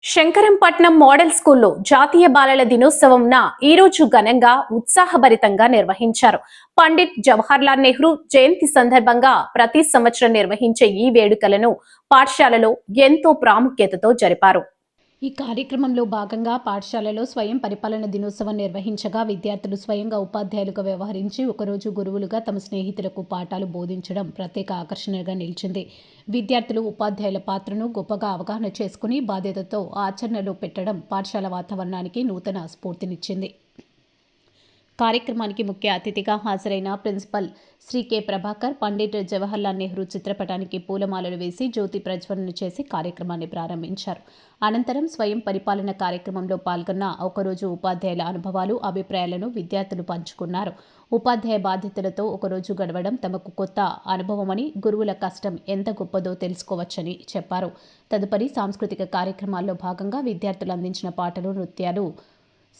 శంకరంపట్నం model స్కూల్లో జాతీయ బాలల దినోత్సవంన ఈ రోజు ఘనంగా ఉత్సాహభరితంగా నిర్వహించారు. పండిట్ జవహర్లాల్ నెహ్రూ జయంతి సందర్భంగా ప్రతి సంవత్సరం నిర్వహించే ఈ వేడుకలను పాఠశాలలో ఎంతో ప్రాముఖ్యతతో జరిపారు. ఈ కార్యక్రమంలో భాగంగా పాఠశాలలో స్వయం పరిపాలన దినోత్సవం నిర్వహించగా విద్యార్థులు స్వయంగా ఉపాధ్యాయులుగా వ్యవహరించి ఒకరోజు గురువులుగా తమ స్నేహితులకు పాఠాలు బోధించడం ప్రత్యేక ఆకర్షణగా నిలిచింది. విద్యార్థులు ఉపాధ్యాయుల పాత్రను గొప్పగా అవగాహన చేసుకుని బాధ్యతతో ఆచరణలో పెట్టడం పాఠశాల వాతావరణానికి నూతన స్ఫూర్తినిచ్చింది. కార్యక్రమానికి ముఖ్య అతిథిగా హాజరైన ప్రిన్సిపల్ శ్రీ కె ప్రభాకర్ పండిట్ జవహర్లాల్ నెహ్రూ చిత్రపటానికి పూలమాలలు వేసి జ్యోతి ప్రజ్వలన చేసి కార్యక్రమాన్ని ప్రారంభించారు. అనంతరం స్వయం పరిపాలన కార్యక్రమంలో పాల్గొన్న ఒకరోజు ఉపాధ్యాయుల అనుభవాలు, అభిప్రాయాలను విద్యార్థులు పంచుకున్నారు. ఉపాధ్యాయ బాధ్యతలతో ఒకరోజు గడవడం తమకు కొత్త అనుభవమని, గురువుల కష్టం ఎంత గొప్పదో తెలుసుకోవచ్చని చెప్పారు. తదుపరి సాంస్కృతిక కార్యక్రమాల్లో భాగంగా విద్యార్థులు అందించిన పాటలు, నృత్యాలు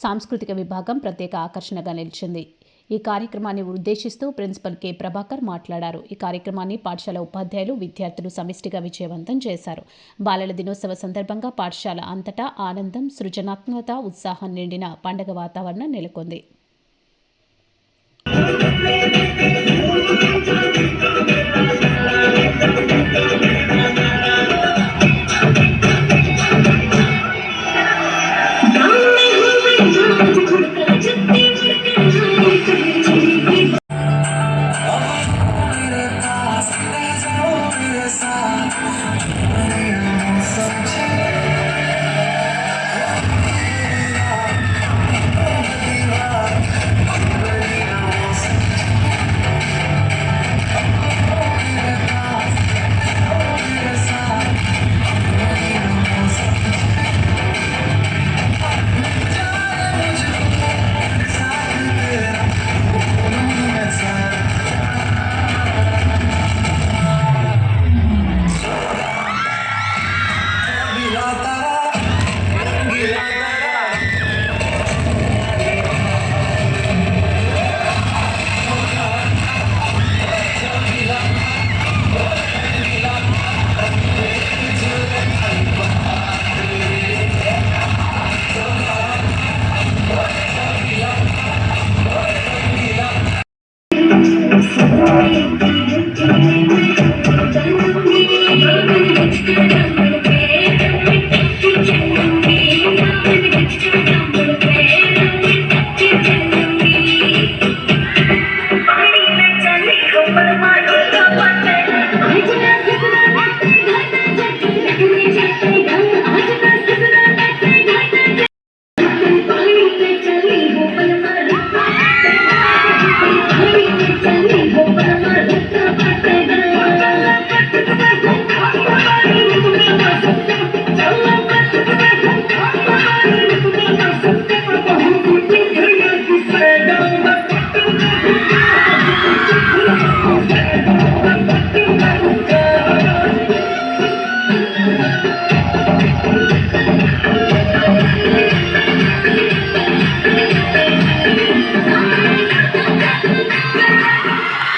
సాంస్కృతిక విభాగం ప్రత్యేక ఆకర్షణగా నిలిచింది. ఈ కార్యక్రమాన్ని ఉద్దేశిస్తూ ప్రిన్సిపల్ కె ప్రభాకర్ మాట్లాడారు. ఈ కార్యక్రమాన్ని పాఠశాల ఉపాధ్యాయులు, విద్యార్థులు సమిష్టిగా విజయవంతం చేశారు. బాలల దినోత్సవ సందర్భంగా పాఠశాల అంతటా ఆనందం, సృజనాత్మకత, ఉత్సాహం నిండిన పండగ వాతావరణం నెలకొంది.